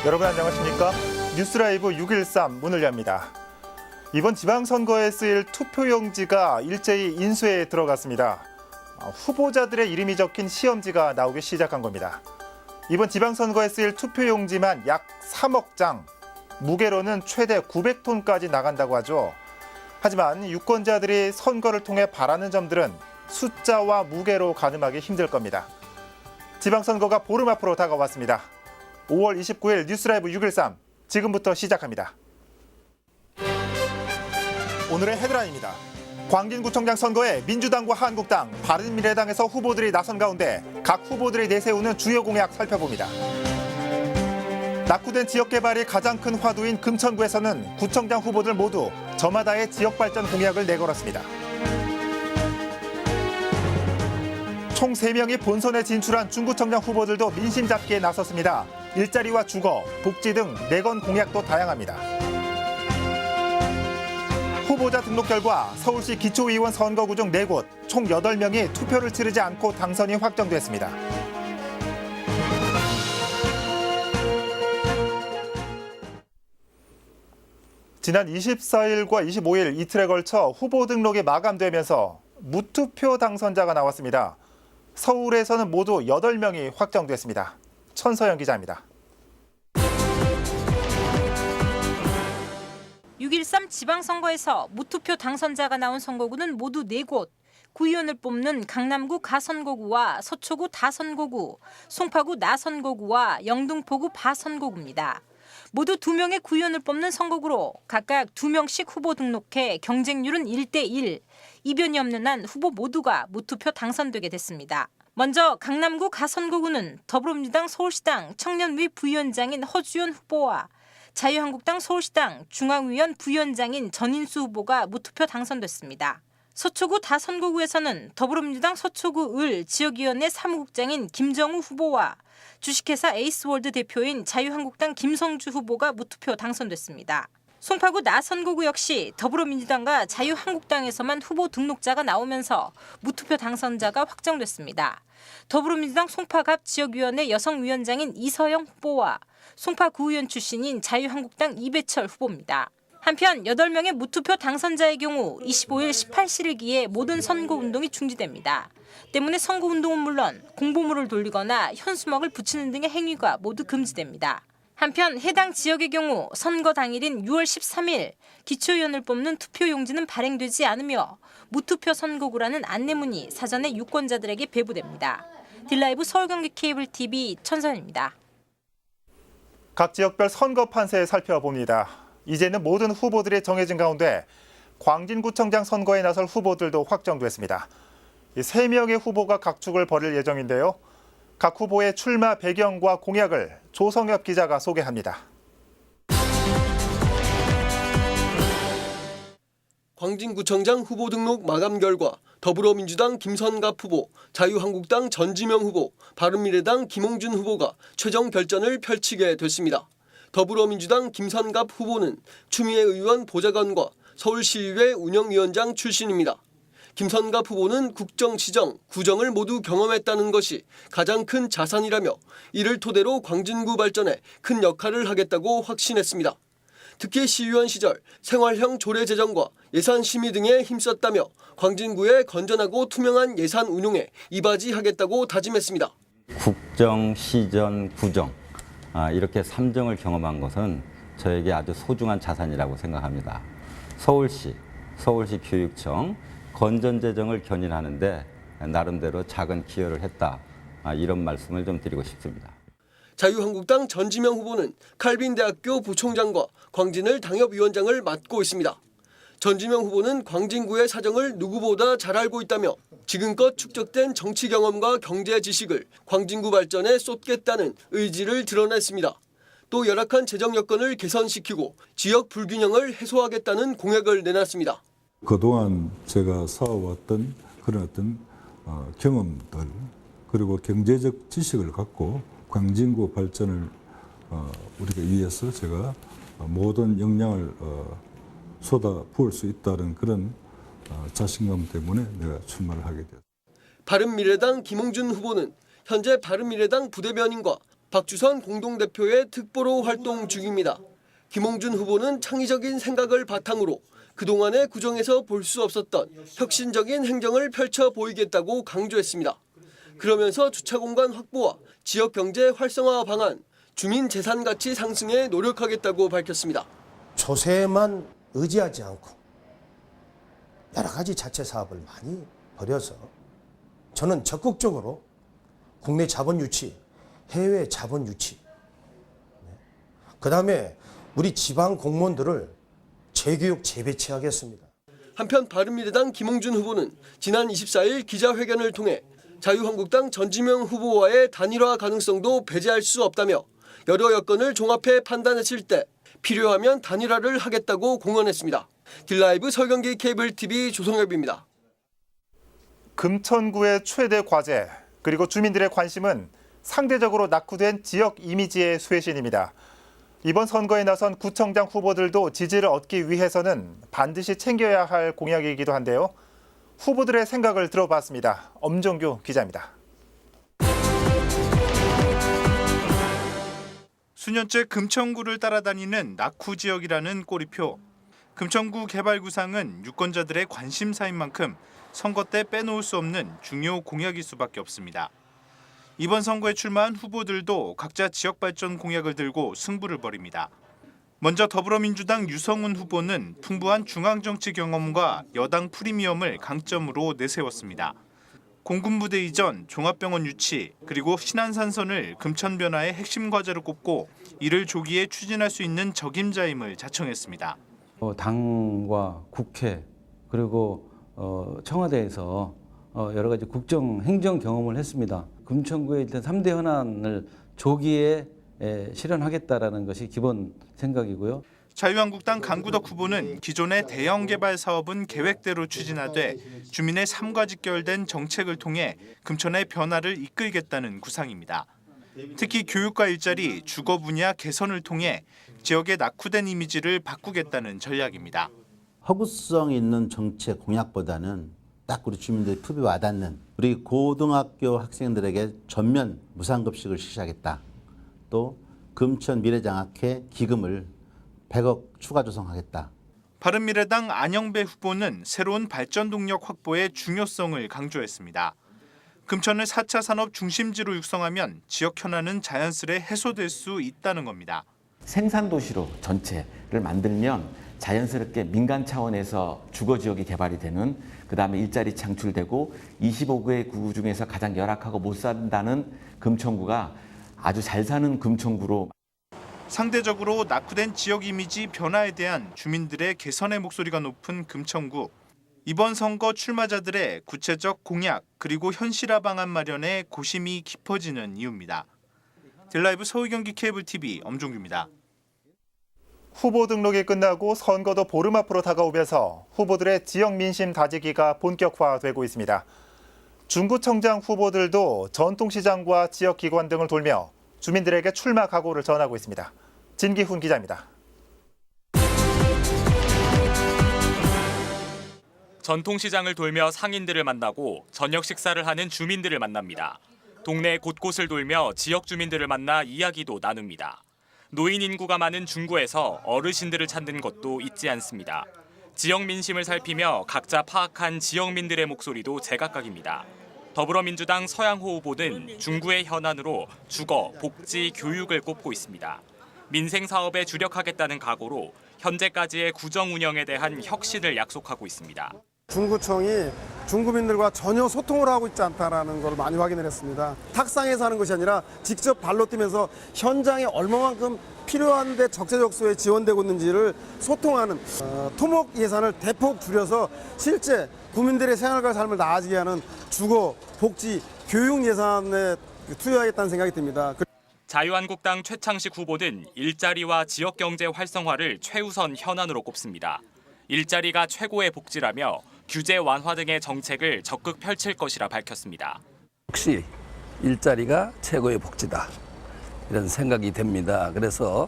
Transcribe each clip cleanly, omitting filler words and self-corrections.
여러분 안녕하십니까? 뉴스라이브 6.13 문을 엽니다. 이번 지방선거에 쓰일 투표용지가 일제히 인쇄에 들어갔습니다. 후보자들의 이름이 적힌 시험지가 나오기 시작한 겁니다. 이번 지방선거에 쓰일 투표용지만 약 3억 장, 무게로는 최대 900톤까지 나간다고 하죠. 하지만 유권자들이 선거를 통해 바라는 점들은 숫자와 무게로 가늠하기 힘들 겁니다. 지방선거가 보름 앞으로 다가왔습니다. 5월 29일 뉴스라이브 6.13 지금부터 시작합니다. 오늘의 헤드라인입니다. 광진구청장 선거에 민주당과 한국당, 바른미래당에서 후보들이 나선 가운데 각 후보들이 내세우는 주요 공약 살펴봅니다. 낙후된 지역개발이 가장 큰 화두인 금천구에서는 구청장 후보들 모두 저마다의 지역발전 공약을 내걸었습니다. 총 3명이 본선에 진출한 중구청장 후보들도 민심 잡기에 나섰습니다. 일자리와 주거, 복지 등 내건 공약도 다양합니다. 후보자 등록 결과 서울시 기초의원 선거구 중 4곳, 총 8명이 투표를 치르지 않고 당선이 확정됐습니다. 지난 24일과 25일 이틀에 걸쳐 후보 등록이 마감되면서 무투표 당선자가 나왔습니다. 서울에서는 모두 8명이 확정됐습니다. 천서영 기자입니다. 6.13 지방선거에서 무투표 당선자가 나온 선거구는 모두 4곳, 구의원을 뽑는 강남구 가선거구와 서초구 다선거구, 송파구 나선거구와 영등포구 바선거구입니다. 모두 2명의 구의원을 뽑는 선거구로 각각 2명씩 후보 등록해 경쟁률은 1대1, 이변이 없는 한 후보 모두가 무투표 당선되게 됐습니다. 먼저 강남구 가선거구는 더불어민주당 서울시당 청년위 부위원장인 허주연 후보와 자유한국당 서울시당 중앙위원 부위원장인 전인수 후보가 무투표 당선됐습니다. 서초구 다선거구에서는 더불어민주당 서초구 을 지역위원회 사무국장인 김정우 후보와 주식회사 에이스월드 대표인 자유한국당 김성주 후보가 무투표 당선됐습니다. 송파구 나선거구 역시 더불어민주당과 자유한국당에서만 후보 등록자가 나오면서 무투표 당선자가 확정됐습니다. 더불어민주당 송파갑 지역위원회 여성위원장인 이서영 후보와 송파구의원 출신인 자유한국당 이배철 후보입니다. 한편 8명의 무투표 당선자의 경우 25일 18시를 기해 모든 선거운동이 중지됩니다. 때문에 선거운동은 물론 공보물을 돌리거나 현수막을 붙이는 등의 행위가 모두 금지됩니다. 한편 해당 지역의 경우 선거 당일인 6월 13일 기초의원을 뽑는 투표용지는 발행되지 않으며 무투표 선거구라는 안내문이 사전에 유권자들에게 배부됩니다. 딜라이브 서울경기 케이블TV 천선입니다. 각 지역별 선거 판세 살펴봅니다. 이제는 모든 후보들이 정해진 가운데 광진구청장 선거에 나설 후보들도 확정됐습니다. 3명의 후보가 각축을 벌일 예정인데요. 각 후보의 출마 배경과 공약을 조성엽 기자가 소개합니다. 광진구청장 후보 등록 마감 결과 더불어민주당 김선갑 후보, 자유한국당 전지명 후보, 바른미래당 김홍준 후보가 최종 결전을 펼치게 됐습니다. 더불어민주당 김선갑 후보는 추미애 의원 보좌관과 서울시의회 운영위원장 출신입니다. 김선갑 후보는 국정시정, 구정을 모두 경험했다는 것이 가장 큰 자산이라며 이를 토대로 광진구 발전에 큰 역할을 하겠다고 확신했습니다. 특히 시의원 시절 생활형 조례 제정과 예산 심의 등에 힘썼다며 광진구의 건전하고 투명한 예산 운용에 이바지하겠다고 다짐했습니다. 국정, 시정, 구정 이렇게 3정을 경험한 것은 저에게 아주 소중한 자산이라고 생각합니다. 서울시 교육청 건전재정을 견인하는데 나름대로 작은 기여를 했다. 이런 말씀을 좀 드리고 싶습니다. 자유한국당 전지명 후보는 칼빈대학교 부총장과 광진을 당협위원장을 맡고 있습니다. 전지명 후보는 광진구의 사정을 누구보다 잘 알고 있다며 지금껏 축적된 정치 경험과 경제 지식을 광진구 발전에 쏟겠다는 의지를 드러냈습니다. 또 열악한 재정 여건을 개선시키고 지역 불균형을 해소하겠다는 공약을 내놨습니다. 그동안 제가 쌓아왔던 그런 어떤 경험들 그리고 경제적 지식을 갖고 광진구 발전을 우리가 위해서 제가 모든 역량을 쏟아 부을 수 있다는 그런 자신감 때문에 내가 출마를 하게 되었습니다. 바른미래당 김홍준 후보는 현재 바른미래당 부대변인과 박주선 공동대표의 특보로 활동 중입니다. 김홍준 후보는 창의적인 생각을 바탕으로 그동안의 구정에서 볼 수 없었던 혁신적인 행정을 펼쳐 보이겠다고 강조했습니다. 그러면서 주차 공간 확보와 지역 경제 활성화 방안, 주민 재산 가치 상승에 노력하겠다고 밝혔습니다. 조세만 의지하지 않고 여러 가지 자체 사업을 많이 벌여서 저는 적극적으로 국내 자본 유치, 해외 자본 유치, 그다음에 우리 지방 공무원들을 재교육, 재배치하겠습니다. 한편 바른미래당 김홍준 후보는 지난 24일 기자회견을 통해 자유한국당 전지명 후보와의 단일화 가능성도 배제할 수 없다며 여러 여건을 종합해 판단했을 때 필요하면 단일화를 하겠다고 공언했습니다. 딜라이브 서경기 케이블 TV 조성엽입니다. 금천구의 최대 과제 그리고 주민들의 관심은 상대적으로 낙후된 지역 이미지의 쇄신입니다. 이번 선거에 나선 구청장 후보들도 지지를 얻기 위해서는 반드시 챙겨야 할 공약이기도 한데요. 후보들의 생각을 들어봤습니다. 엄정규 기자입니다. 수년째 금천구를 따라다니는 낙후 지역이라는 꼬리표. 금천구 개발구상은 유권자들의 관심사인 만큼 선거 때 빼놓을 수 없는 중요 공약일 수밖에 없습니다. 이번 선거에 출마한 후보들도 각자 지역 발전 공약을 들고 승부를 벌입니다. 먼저 더불어민주당 유성훈 후보는 풍부한 중앙정치 경험과 여당 프리미엄을 강점으로 내세웠습니다. 공군부대 이전, 종합병원 유치, 그리고 신안산선을 금천 변화의 핵심 과제로 꼽고 이를 조기에 추진할 수 있는 적임자임을 자청했습니다. 당과 국회 그리고 청와대에서 여러 가지 국정 행정 경험을 했습니다. 금천구의 일단 3대 현안을 조기에 실현하겠다라는 것이 기본 생각이고요. 자유한국당 강구덕 후보는 기존의 대형 개발 사업은 계획대로 추진하되 주민의 삶과 직결된 정책을 통해 금천의 변화를 이끌겠다는 구상입니다. 특히 교육과 일자리, 주거 분야 개선을 통해 지역의 낙후된 이미지를 바꾸겠다는 전략입니다. 허구성 있는 정책 공약보다는 딱 우리 주민들의 품에 와닿는 우리 고등학교 학생들에게 전면 무상급식을 실시하겠다. 또 금천 미래장학회 기금을 100억 추가 조성하겠다. 바른미래당 안영배 후보는 새로운 발전 동력 확보의 중요성을 강조했습니다. 금천을 4차 산업 중심지로 육성하면 지역 현안은 자연스레 해소될 수 있다는 겁니다. 생산도시로 전체를 만들면 자연스럽게 민간 차원에서 주거지역이 개발이 되는, 그다음에 일자리 창출되고 25개 구 중에서 가장 열악하고 못 산다는 금천구가 아주 잘 사는 금천구로. 상대적으로 낙후된 지역 이미지 변화에 대한 주민들의 개선의 목소리가 높은 금천구. 이번 선거 출마자들의 구체적 공약 그리고 현실화 방안 마련에 고심이 깊어지는 이유입니다. 딜라이브 서울경기 케이블 TV 엄종규입니다. 후보 등록이 끝나고 선거도 보름 앞으로 다가오면서 후보들의 지역 민심 다지기가 본격화되고 있습니다. 중구청장 후보들도 전통시장과 지역기관 등을 돌며 주민들에게 출마 각오를 전하고 있습니다. 진기훈 기자입니다. 전통시장을 돌며 상인들을 만나고 저녁 식사를 하는 주민들을 만납니다. 동네 곳곳을 돌며 지역 주민들을 만나 이야기도 나눕니다. 노인 인구가 많은 중구에서 어르신들을 찾는 것도 잊지 않습니다. 지역 민심을 살피며 각자 파악한 지역민들의 목소리도 제각각입니다. 더불어민주당 서양호 후보는 중구의 현안으로 주거, 복지, 교육을 꼽고 있습니다. 민생 사업에 주력하겠다는 각오로 현재까지의 구정 운영에 대한 혁신을 약속하고 있습니다. 중구청이 중구민들과 전혀 소통을 하고 있지 않다는 걸 많이 확인을 했습니다. 탁상에서 하는 것이 아니라 직접 발로 뛰면서 현장에 얼마만큼 필요한데 적재적소에 지원되고 있는지를 소통하는 토목 예산을 대폭 줄여서 실제 국민들의 생활과 삶을 나아지게 하는 주거, 복지, 교육 예산에 투여하겠다는 생각이 듭니다. 자유한국당 최창식 후보는 일자리와 지역경제 활성화를 최우선 현안으로 꼽습니다. 일자리가 최고의 복지라며 규제 완화 등의 정책을 적극 펼칠 것이라 밝혔습니다. 역시 일자리가 최고의 복지다, 이런 생각이 됩니다. 그래서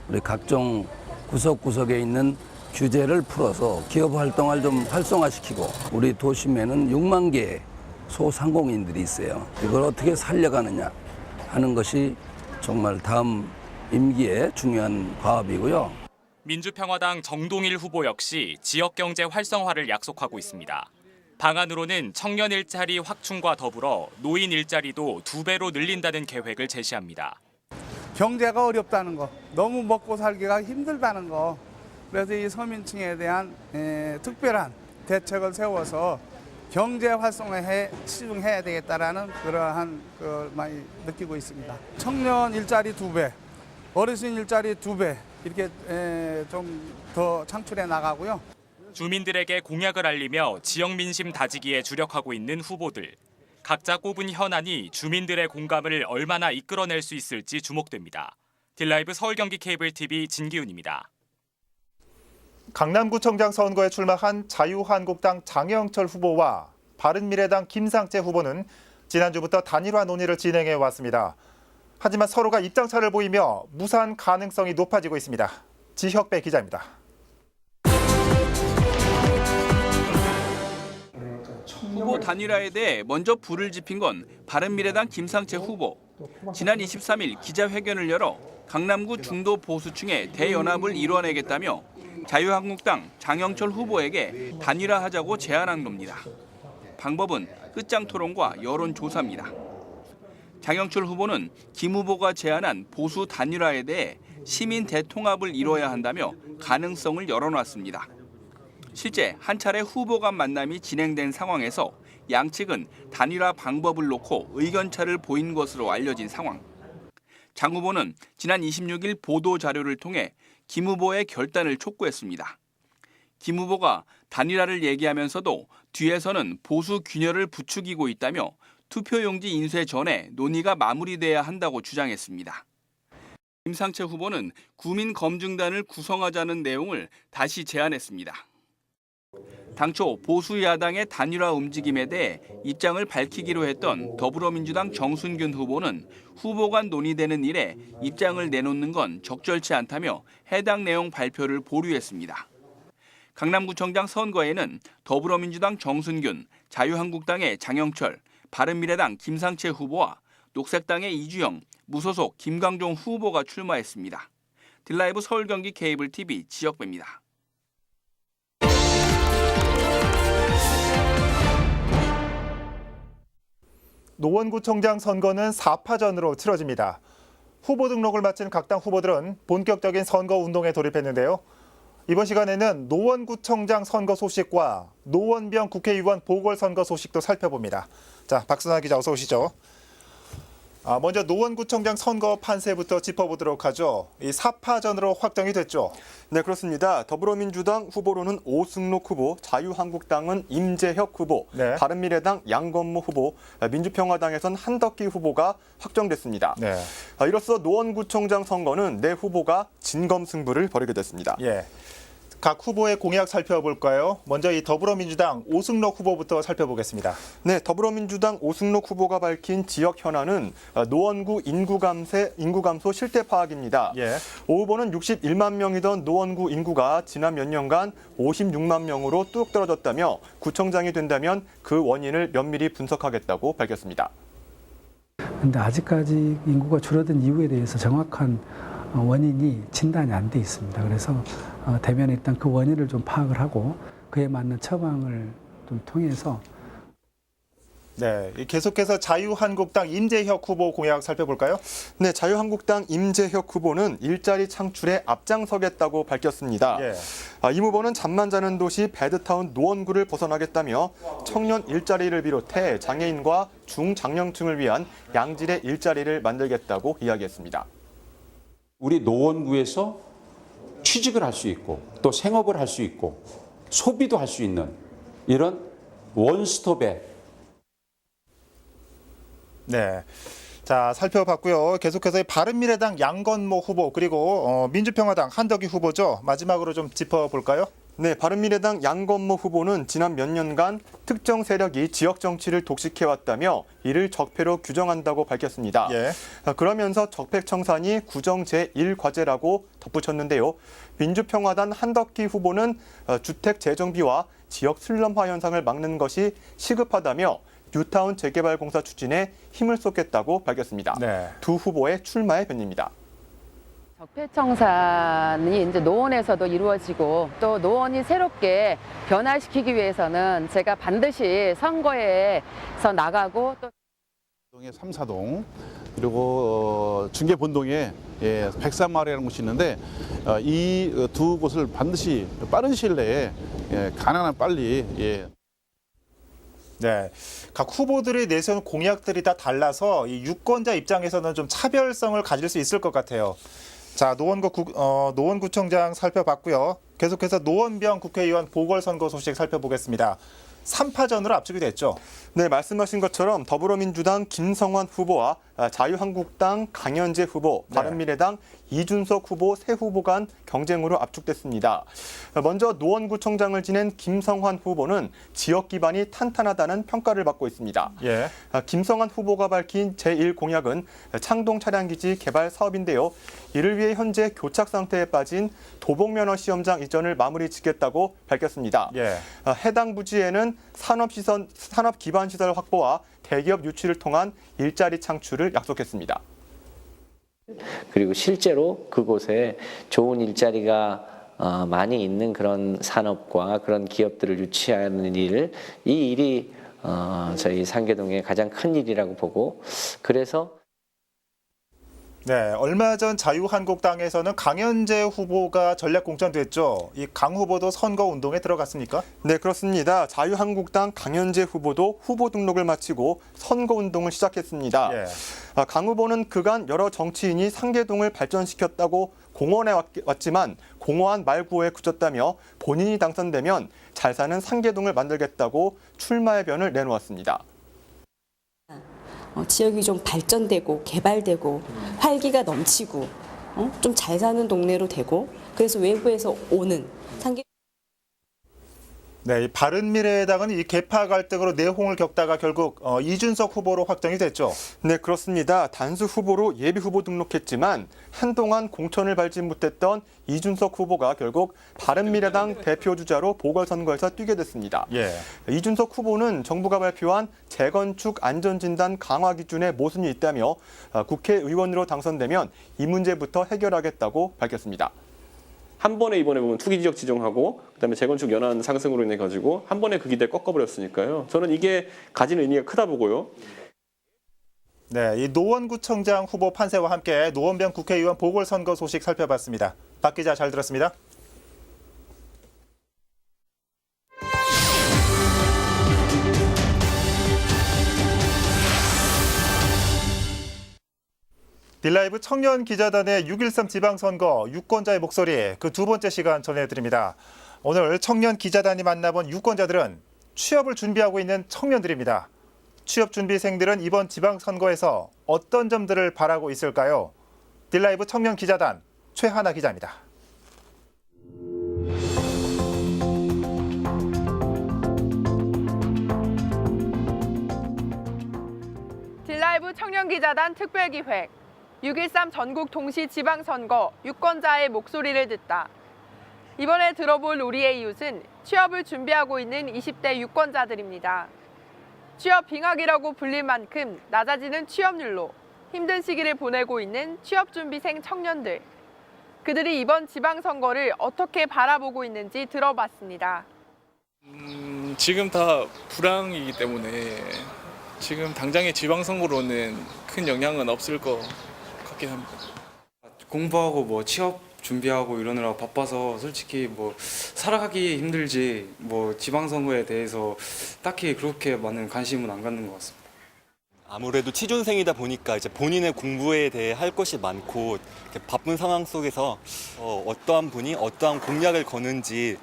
우리 각종 구석구석에 있는 규제를 풀어서 기업 활동을 좀 활성화시키고, 우리 도심에는 6만 개의 소상공인들이 있어요. 이걸 어떻게 살려가느냐 하는 것이 정말 다음 임기에 중요한 과업이고요. 민주평화당 정동일 후보 역시 지역경제 활성화를 약속하고 있습니다. 방안으로는 청년 일자리 확충과 더불어 노인 일자리도 2배로 늘린다는 계획을 제시합니다. 경제가 어렵다는 거, 너무 먹고 살기가 힘들다는 거, 그래서 이 서민층에 대한 특별한 대책을 세워서 경제 활성화에 치중해야 되겠다라는 그러한 걸 많이 느끼고 있습니다. 청년 일자리 2배, 어르신 일자리 2배 이렇게 좀 더 창출해 나가고요. 주민들에게 공약을 알리며 지역 민심 다지기에 주력하고 있는 후보들. 각자 꼽은 현안이 주민들의 공감을 얼마나 이끌어낼 수 있을지 주목됩니다. 딜라이브 서울 경기 케이블 TV 진기훈입니다. 강남구청장 선거에 출마한 자유한국당 장영철 후보와 바른미래당 김상채 후보는 지난주부터 단일화 논의를 진행해 왔습니다. 하지만 서로가 입장차를 보이며 무산 가능성이 높아지고 있습니다. 지혁배 기자입니다. 후보 단일화에 대해 먼저 불을 지핀 건 바른미래당 김상채 후보. 지난 23일 기자회견을 열어 강남구 중도 보수층의 대연합을 이뤄내겠다며 자유한국당 장영철 후보에게 단일화하자고 제안한 겁니다. 방법은 끝장 토론과 여론조사입니다. 장영철 후보는 김 후보가 제안한 보수 단일화에 대해 시민 대통합을 이뤄야 한다며 가능성을 열어놨습니다. 실제 한 차례 후보 간 만남이 진행된 상황에서 양측은 단일화 방법을 놓고 의견차를 보인 것으로 알려진 상황. 장 후보는 지난 26일 보도 자료를 통해 김 후보의 결단을 촉구했습니다. 김 후보가 단일화를 얘기하면서도 뒤에서는 보수 균열을 부추기고 있다며 투표용지 인쇄 전에 논의가 마무리돼야 한다고 주장했습니다. 김상채 후보는 구민검증단을 구성하자는 내용을 다시 제안했습니다. 당초 보수 야당의 단일화 움직임에 대해 입장을 밝히기로 했던 더불어민주당 정순균 후보는 후보 간 논의되는 일에 입장을 내놓는 건 적절치 않다며 해당 내용 발표를 보류했습니다. 강남구청장 선거에는 더불어민주당 정순균, 자유한국당의 장영철, 바른미래당 김상채 후보와 녹색당의 이주영, 무소속 김광종 후보가 출마했습니다. 딜라이브 서울 경기 케이블 TV 지역배입니다. 노원구청장 선거는 4파전으로 치러집니다. 후보 등록을 마친 각 당 후보들은 본격적인 선거 운동에 돌입했는데요. 이번 시간에는 노원구청장 선거 소식과 노원병 국회의원 보궐선거 소식도 살펴봅니다. 자, 박순아 기자 어서 오시죠. 먼저 노원구청장 선거 판세부터 짚어보도록 하죠. 이 4파전으로 확정이 됐죠. 네, 그렇습니다. 더불어민주당 후보로는 오승록 후보, 자유한국당은 임재혁 후보, 네. 바른미래당 양건모 후보, 민주평화당에선 한덕기 후보가 확정됐습니다. 네. 이로써 노원구청장 선거는 네 후보가 진검승부를 벌이게 됐습니다. 예. 각 후보의 공약 살펴볼까요? 먼저 이 더불어민주당 오승록 후보부터 살펴보겠습니다. 네, 더불어민주당 오승록 후보가 밝힌 지역 현안은 노원구 인구 감소 실태 파악입니다. 예. 오 후보는 61만 명이던 노원구 인구가 지난 몇 년간 56만 명으로 뚝 떨어졌다며 구청장이 된다면 그 원인을 면밀히 분석하겠다고 밝혔습니다. 그런데 아직까지 인구가 줄어든 이유에 대해서 정확한 원인이 진단이 안 돼 있습니다. 그래서 대면에 일단 그 원인을 좀 파악을 하고 그에 맞는 처방을 좀 통해서 네, 계속해서 자유한국당 임재혁 후보 공약 살펴볼까요? 네, 자유한국당 임재혁 후보는 일자리 창출에 앞장서겠다고 밝혔습니다. 예. 이 후보는 잠만 자는 도시 배드타운 노원구를 벗어나겠다며 청년 일자리를 비롯해 장애인과 중장년층을 위한 양질의 일자리를 만들겠다고 이야기했습니다. 우리 노원구에서 취직을 할 수 있고 또 생업을 할 수 있고 소비도 할 수 있는 이런 원스톱의 네. 자, 살펴봤고요. 계속해서 바른미래당 양건모 후보 그리고 민주평화당 한덕기 후보죠. 마지막으로 좀 짚어볼까요? 네, 바른미래당 양건모 후보는 지난 몇 년간 특정 세력이 지역 정치를 독식해왔다며 이를 적폐로 규정한다고 밝혔습니다. 예. 그러면서 적폐 청산이 구정 제1과제라고 덧붙였는데요. 민주평화당 한덕기 후보는 주택 재정비와 지역 슬럼화 현상을 막는 것이 시급하다며 뉴타운 재개발공사 추진에 힘을 쏟겠다고 밝혔습니다. 두 후보의 출마의 변입니다. 적폐청산이 이제 노원에서도 이루어지고 또 노원이 새롭게 변화시키기 위해서는 제가 반드시 선거에서 나가고 또 3, 4동 그리고 중계본동에 103마을이라는 곳이 있는데 이 두 곳을 반드시 빠른 시일 내에 가능한 빨리 네, 각 후보들이 내세운 공약들이 다 달라서 이 유권자 입장에서는 좀 차별성을 가질 수 있을 것 같아요. 자, 노원구청장 살펴봤고요. 계속해서 노원병 국회의원 보궐선거 소식 살펴보겠습니다. 3파전으로 압축이 됐죠. 네, 말씀하신 것처럼 더불어민주당 김성환 후보와 자유한국당 강현재 후보, 바른미래당 이준석 후보 세 후보 간 경쟁으로 압축됐습니다. 먼저 노원구청장을 지낸 김성환 후보는 지역 기반이 탄탄하다는 평가를 받고 있습니다. 김성환 후보가 밝힌 제1공약은 창동 차량기지 개발 사업인데요. 이를 위해 현재 교착 상태에 빠진 도봉면허 시험장 이전을 마무리 짓겠다고 밝혔습니다. 해당 부지에는 산업 기반 시설 확보와 대기업 유치를 통한 일자리 창출을 약속했습니다. 그리고 실제로 그곳에 좋은 일자리가 많이 있는 그런 산업과 그런 기업들을 유치하는 일, 이 일이 저희 상계동의 가장 큰 일이라고 보고, 그래서 네, 얼마 전 자유한국당에서는 강현재 후보가 전략 공천됐죠. 이 강 후보도 선거 운동에 들어갔습니까? 네, 그렇습니다. 자유한국당 강현재 후보도 후보 등록을 마치고 선거 운동을 시작했습니다. 강 후보는 그간 여러 정치인이 상계동을 발전시켰다고 공언해 왔지만 공허한 말구호에 그쳤다며 본인이 당선되면 잘 사는 상계동을 만들겠다고 출마의 변을 내놓았습니다. 지역이 좀 발전되고 개발되고 활기가 넘치고 좀 잘 사는 동네로 되고, 그래서 외부에서 오는 상계. 네, 바른미래당은 이 계파 갈등으로 내홍을 겪다가 결국 이준석 후보로 확정이 됐죠. 네, 그렇습니다. 단수 후보로 예비 후보 등록했지만 한동안 공천을 밟지 못했던 이준석 후보가 결국 바른미래당 대표 주자로 보궐선거에서 뛰게 됐습니다. 이준석 후보는 정부가 발표한 재건축 안전진단 강화 기준에 모순이 있다며 국회의원으로 당선되면 이 문제부터 해결하겠다고 밝혔습니다. 한 번에 이번에 보면 투기 지역 지정하고 그다음에 재건축 연한 상승으로 인해 가지고 한 번에 그 기대를 꺾어버렸으니까요. 저는 이게 가진 의미가 크다 보고요. 네, 이 노원구청장 후보 판세와 함께 노원병 국회의원 보궐선거 소식 살펴봤습니다. 박 기자 잘 들었습니다. 딜라이브 청년 기자단의 6.13 지방선거 유권자의 목소리, 그 두 번째 시간 전해드립니다. 오늘 청년 기자단이 만나본 유권자들은 취업을 준비하고 있는 청년들입니다. 취업 준비생들은 이번 지방선거에서 어떤 점들을 바라고 있을까요? 딜라이브 청년 기자단 최하나 기자입니다. 딜라이브 청년기자단 특별기획 6.13 전국 동시 지방선거 유권자의 목소리를 듣다. 이번에 들어볼 우리의 이웃은 취업을 준비하고 있는 20대 유권자들입니다. 취업 빙하기라고 불릴 만큼 낮아지는 취업률로 힘든 시기를 보내고 있는 취업준비생 청년들. 그들이 이번 지방선거를 어떻게 바라보고 있는지 들어봤습니다. 지금 다 불황이기 때문에 지금 당장의 지방선거로는 큰 영향은 없을 것 같긴 합니다. 공부하고 뭐 취업 준비하고 이러느라 바빠서 솔직히 뭐 살아가기 힘들지 뭐 지방선거에 대해서 딱히 그렇게 많은 관심은 안 갖는 것 같습니다. 아무래도 취준생이다 보니까 이제 본인의 공부에 대해 할 것이 많고 바쁜 상황 속에서 어떠한 분이 어떠한 공약을 거는지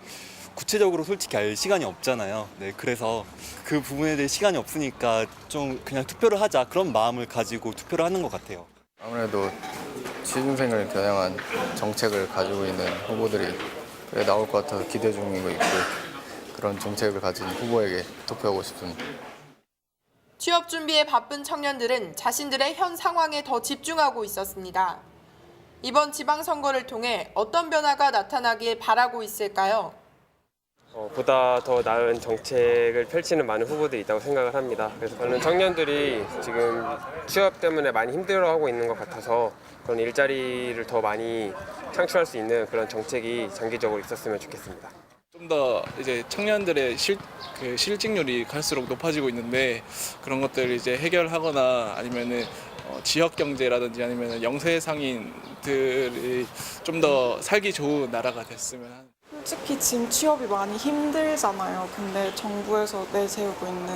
구체적으로 솔직히 알 시간이 없잖아요. 네, 그래서 그 부분에 대해 시간이 없으니까 좀 그냥 투표를 하자 그런 마음을 가지고 투표를 하는 것 같아요. 아무래도 취준생을 겨냥한 정책을 가지고 있는 후보들이 나올 것 같아서 기대 중이고 있고 그런 정책을 가진 후보에게 투표하고 싶습니다. 취업 준비에 바쁜 청년들은 자신들의 현 상황에 더 집중하고 있었습니다. 이번 지방선거를 통해 어떤 변화가 나타나길 바라고 있을까요? 보다 더 나은 정책을 펼치는 많은 후보들이 있다고 생각을 합니다. 그래서 저는 청년들이 지금 취업 때문에 많이 힘들어하고 있는 것 같아서 그런 일자리를 더 많이 창출할 수 있는 그런 정책이 장기적으로 있었으면 좋겠습니다. 좀 더 이제 청년들의 실직률이 갈수록 높아지고 있는데 그런 것들을 이제 해결하거나 아니면은 지역 경제라든지 아니면 영세 상인들이 좀 더 살기 좋은 나라가 됐으면 하는. 솔직히 지금 취업이 많이 힘들잖아요. 근데 정부에서 내세우고 있는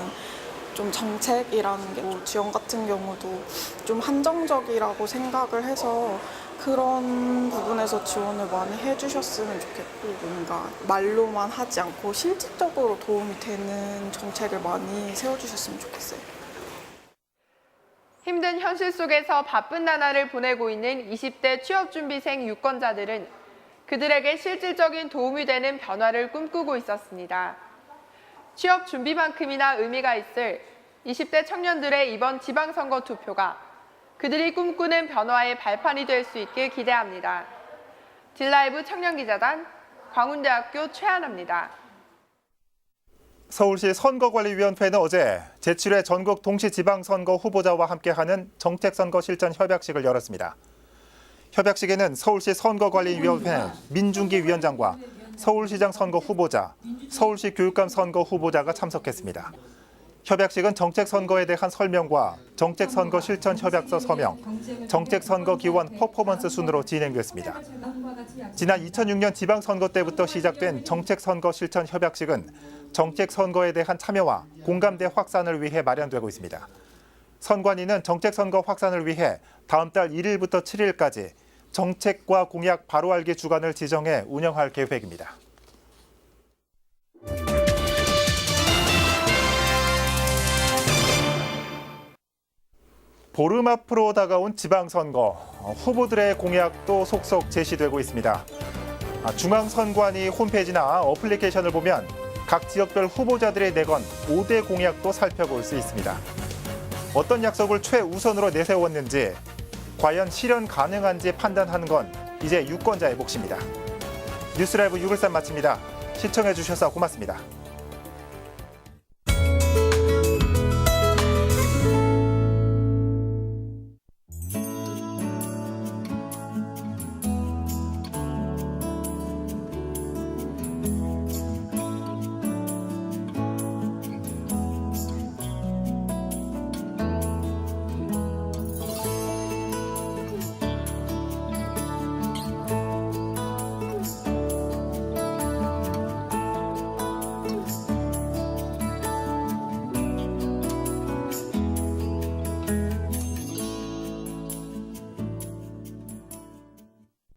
좀 정책이라는 게 지원 같은 경우도 좀 한정적이라고 생각을 해서 그런 부분에서 지원을 많이 해주셨으면 좋겠고 뭔가 말로만 하지 않고 실질적으로 도움이 되는 정책을 많이 세워주셨으면 좋겠어요. 힘든 현실 속에서 바쁜 나날을 보내고 있는 20대 취업준비생 유권자들은 그들에게 실질적인 도움이 되는 변화를 꿈꾸고 있었습니다. 취업 준비만큼이나 의미가 있을 20대 청년들의 이번 지방선거 투표가 그들이 꿈꾸는 변화의 발판이 될 수 있길 기대합니다. 딜라이브 청년기자단 광운대학교 최하나입니다. 서울시 선거관리위원회는 어제 제7회 전국 동시지방선거 후보자와 함께하는 정책선거 실천 협약식을 열었습니다. 협약식에는 서울시 선거관리위원회 민중기 위원장과 서울시장 선거 후보자, 서울시 교육감 선거 후보자가 참석했습니다. 협약식은 정책선거에 대한 설명과 정책선거 실천 협약서 서명, 정책선거 기원 퍼포먼스 순으로 진행됐습니다. 지난 2006년 지방선거 때부터 시작된 정책선거 실천 협약식은 정책선거에 대한 참여와 공감대 확산을 위해 마련되고 있습니다. 선관위는 정책선거 확산을 위해 다음 달 1일부터 7일까지 정책과 공약 바로 알기 주간을 지정해 운영할 계획입니다. 보름 앞으로 다가온 지방선거, 후보들의 공약도 속속 제시되고 있습니다. 중앙선관위 홈페이지나 어플리케이션을 보면 각 지역별 후보자들이 내건 5대 공약도 살펴볼 수 있습니다. 어떤 약속을 최우선으로 내세웠는지, 과연 실현 가능한지 판단하는 건 이제 유권자의 몫입니다. 뉴스라이브 6.13 마칩니다. 시청해 주셔서 고맙습니다.